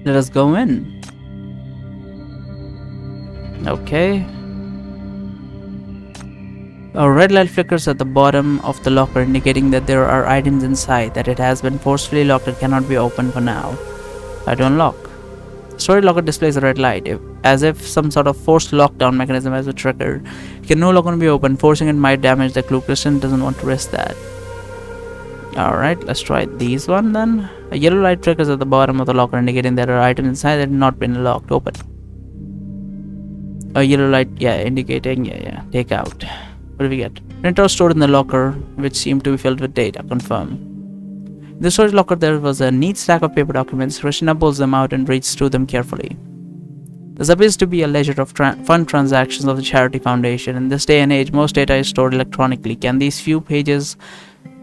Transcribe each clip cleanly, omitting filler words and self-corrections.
Let us go in. Okay. A red light flickers at the bottom of the locker, indicating that there are items inside, that it has been forcefully locked and cannot be opened for now. Try to unlock. The storage locker displays a red light, as if some sort of forced lockdown mechanism has been triggered. It can no longer be opened. Forcing it might damage the clue. Christian doesn't want to risk that. Alright, let's try these one then. A yellow light flickers at the bottom of the locker, indicating that there are items inside that have not been locked. Open. A yellow light, indicating, take out. What do we get? Printouts stored in the locker, which seem to be filled with data. Confirm. In the storage locker, there was a neat stack of paper documents. Krishna pulls them out and reads through them carefully. This appears to be a ledger of fund transactions of the charity foundation. In this day and age, most data is stored electronically. Can these few pages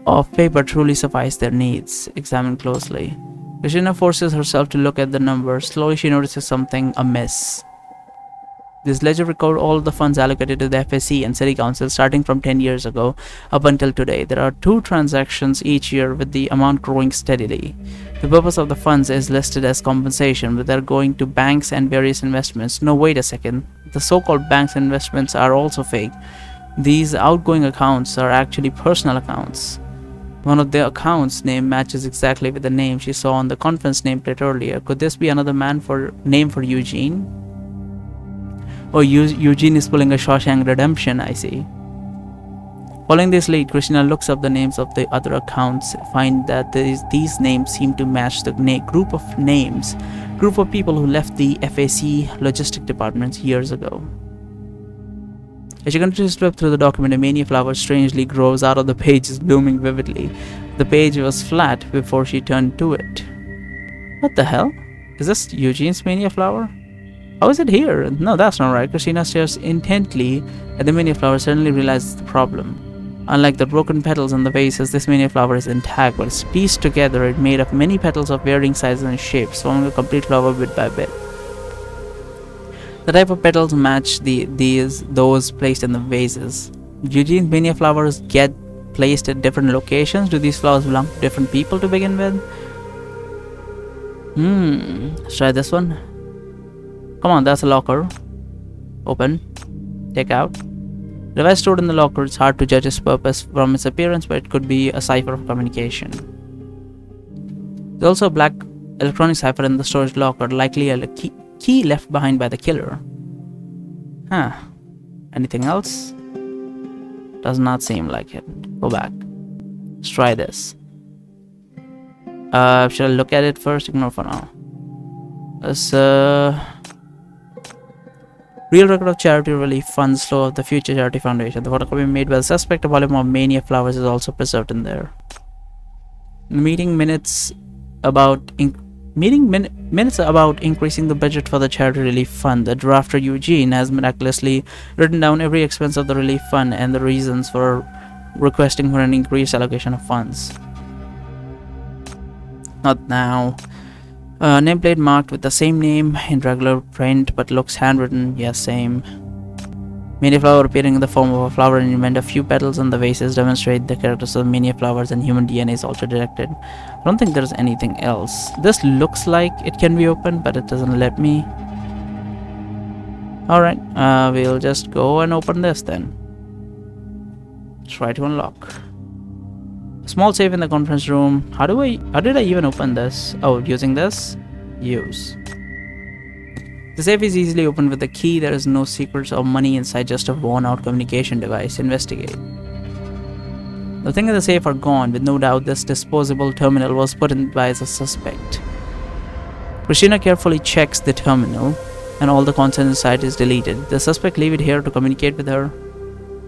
of paper truly suffice their needs? Examine closely. Krishna forces herself to look at the numbers. Slowly, she notices something amiss. This ledger records all the funds allocated to the FSC and City Council starting from 10 years ago up until today. There are 2 transactions each year, with the amount growing steadily. The purpose of the funds is listed as compensation, but they're going to banks and various investments. No, wait a second. The so-called banks and investments are also fake. These outgoing accounts are actually personal accounts. One of the accounts' name matches exactly with the name she saw on the conference nameplate earlier. Could this be another name for Eugene? Oh, Eugene is pulling a Shawshank Redemption, I see. Following this lead, Krishna looks up the names of the other accounts, find that these names seem to match the group of people who left the FAC logistic departments years ago. As she continues to flip through the document, a mania flower strangely grows out of the pages, blooming vividly. The page was flat before she turned to it. What the hell? Is this Eugene's mania flower? How is it here? No, that's not right. Christina stares intently at the mania flower, suddenly realizes the problem. Unlike the broken petals on the vases, this mania flower is intact, but it's pieced together. It's made of many petals of varying sizes and shapes, forming a complete flower bit by bit. The type of petals match those placed in the vases. Eugene's mania flowers get placed at different locations. Do these flowers belong to different people to begin with? Let's try this one. Come on, that's a locker. Open. Take out. The device stored in the locker, it's hard to judge its purpose from its appearance, but it could be a cipher of communication. There's also a black electronic cipher in the storage locker, likely a key left behind by the killer. Huh. Anything else? Does not seem like it. Go back. Let's try this. Should I look at it first? Ignore for now. Let's real record of charity relief funds flow of the future charity foundation. The photocopy made by the suspect, a volume of mania flowers, is also preserved in there. Minutes about increasing the budget for the charity relief fund. The drafter Eugene has miraculously written down every expense of the relief fund and the reasons for requesting for an increased allocation of funds. Not now. Nameplate marked with the same name in regular print but looks handwritten. Yes, same. Mania flower appearing in the form of a flower arrangement. A few petals on the vases demonstrate the characters of mania flowers, and human DNA is also detected. I don't think there's anything else. This looks like it can be opened, but it doesn't let me. Alright, we'll just go and open this then. Try to unlock. Small safe in the conference room. How did I even open this? Oh, using this? Use. The safe is easily opened with a key. There is no secrets or money inside, just a worn out communication device. Investigate. The things in the safe are gone. With no doubt, this disposable terminal was put in by the suspect. Christina carefully checks the terminal, and all the content inside is deleted. The suspect leave it here to communicate with her.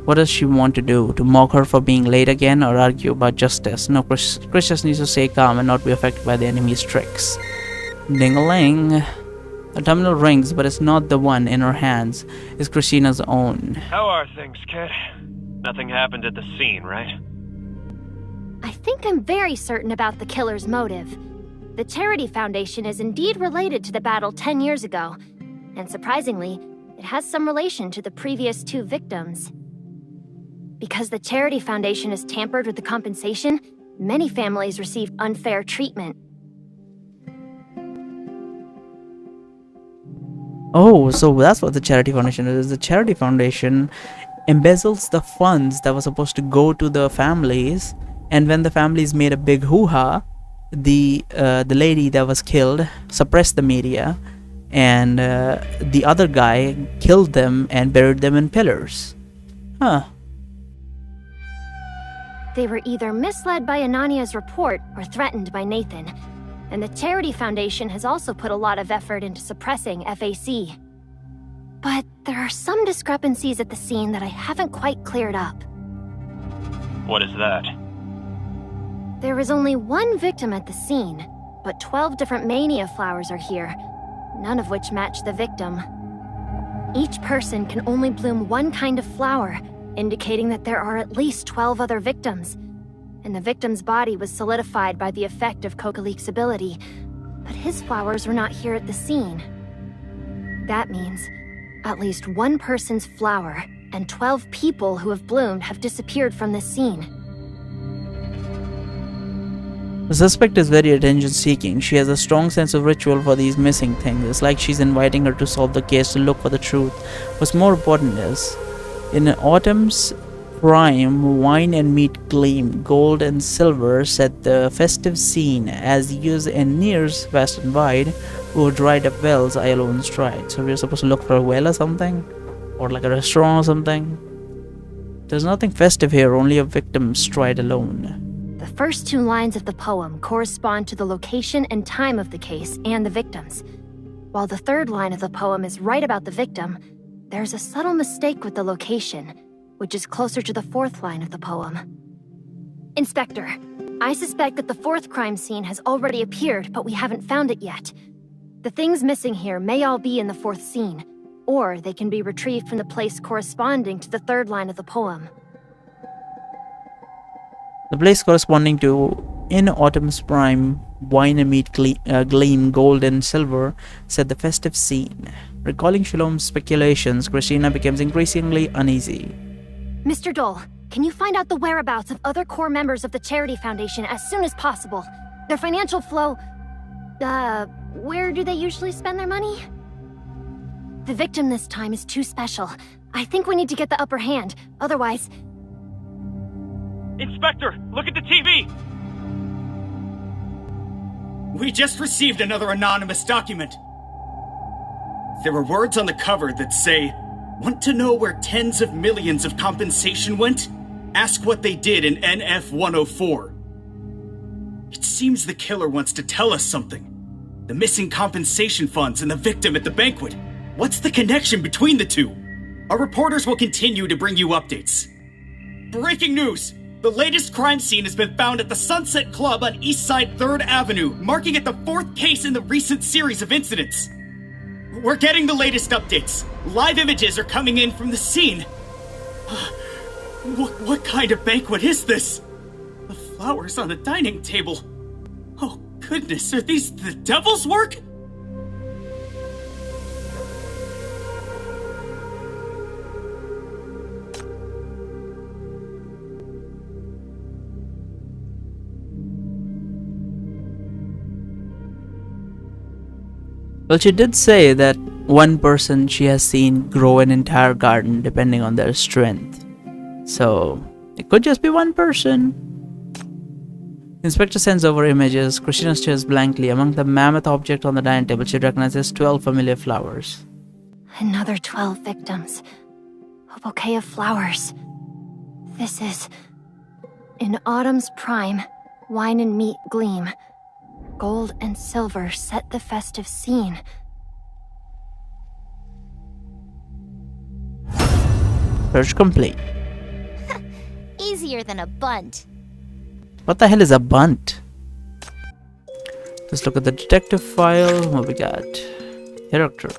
What does she want to do? To mock her for being late again, or argue about justice? No, Chris just needs to stay calm and not be affected by the enemy's tricks. Ding-a-ling. The terminal rings, but it's not the one in her hands. It's Christina's own. How are things, kid? Nothing happened at the scene, right? I think I'm very certain about the killer's motive. The Charity Foundation is indeed related to the battle 10 years ago, and surprisingly, it has some relation to the previous 2 victims. Because the Charity Foundation has tampered with the compensation, many families received unfair treatment. Oh, so that's what the charity foundation is. The charity foundation embezzles the funds that were supposed to go to the families, and when the families made a big hoo-ha, the lady that was killed suppressed the media, and the other guy killed them and buried them in pillars. Huh. They were either misled by Anania's report or threatened by Nathan. And the Charity Foundation has also put a lot of effort into suppressing FAC. But there are some discrepancies at the scene that I haven't quite cleared up. What is that? There is only one victim at the scene, but 12 different mania flowers are here, none of which match the victim. Each person can only bloom one kind of flower, indicating that there are at least 12 other victims. And the victim's body was solidified by the effect of Kokalik's ability, but his flowers were not here at the scene. That means at least one person's flower and 12 people who have bloomed have disappeared from this scene. The suspect is very attention-seeking. She has a strong sense of ritual for these missing things. It's like she's inviting her to solve the case, to look for the truth. What's more important is, in autumn's prime, wine and meat gleam, gold and silver set the festive scene, as years and years vast and wide, over dried up wells I alone stride. So we're supposed to look for a well or something? Or like a restaurant or something? There's nothing festive here, only a victim stride alone. The first two lines of the poem correspond to the location and time of the case and the victims. While the third line of the poem is right about the victim, there's a subtle mistake with the location, which is closer to the fourth line of the poem. Inspector, I suspect that the fourth crime scene has already appeared, but we haven't found it yet. The things missing here may all be in the fourth scene, or they can be retrieved from the place corresponding to the third line of the poem. The place corresponding to "In autumn's prime, wine and meat gleam, gold and silver," set the festive scene. Recalling Shalom's speculations, Christina becomes increasingly uneasy. Mr. Dole, can you find out the whereabouts of other core members of the Charity Foundation as soon as possible? Their financial flow... where do they usually spend their money? The victim this time is too special. I think we need to get the upper hand, otherwise... Inspector, look at the TV! We just received another anonymous document. There are words on the cover that say, "Want to know where tens of millions of compensation went? Ask what they did in NF 104. It seems the killer wants to tell us something. The missing compensation funds and the victim at the banquet. What's the connection between the two? Our reporters will continue to bring you updates. Breaking news! The latest crime scene has been found at the Sunset Club on Eastside 3rd Avenue, marking it the fourth case in the recent series of incidents. We're getting the latest updates. Live images are coming in from the scene. What kind of banquet is this? The flowers on the dining table. Oh goodness, are these the devil's work? Well, she did say that one person she has seen grow an entire garden depending on their strength. So, it could just be one person. Inspector sends over images. Christina stares blankly. Among the mammoth object on the dining table, she recognizes 12 familiar flowers. Another 12 victims. A bouquet of flowers. This is... In autumn's prime, wine and meat gleam. Gold and silver set the festive scene. Search complete. Easier than a bunt. What the hell is a bunt? Let's look at the detective file. What we got? Character.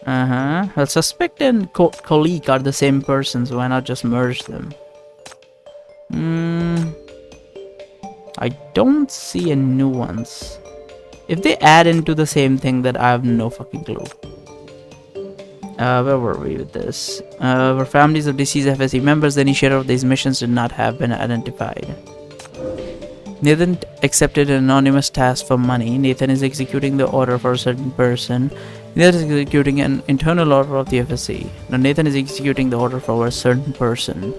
Well, suspect and colleague are the same person, so why not just merge them? I don't see any new ones. If they add into the same thing, then I have no fucking clue. Where were we with this? Where families of deceased FSC members, the initiator of these missions did not have been identified. Nathan accepted an anonymous task for money. Nathan is executing the order for a certain person, Nathan is executing an internal order of the FSC. Now Nathan is executing the order for a certain person.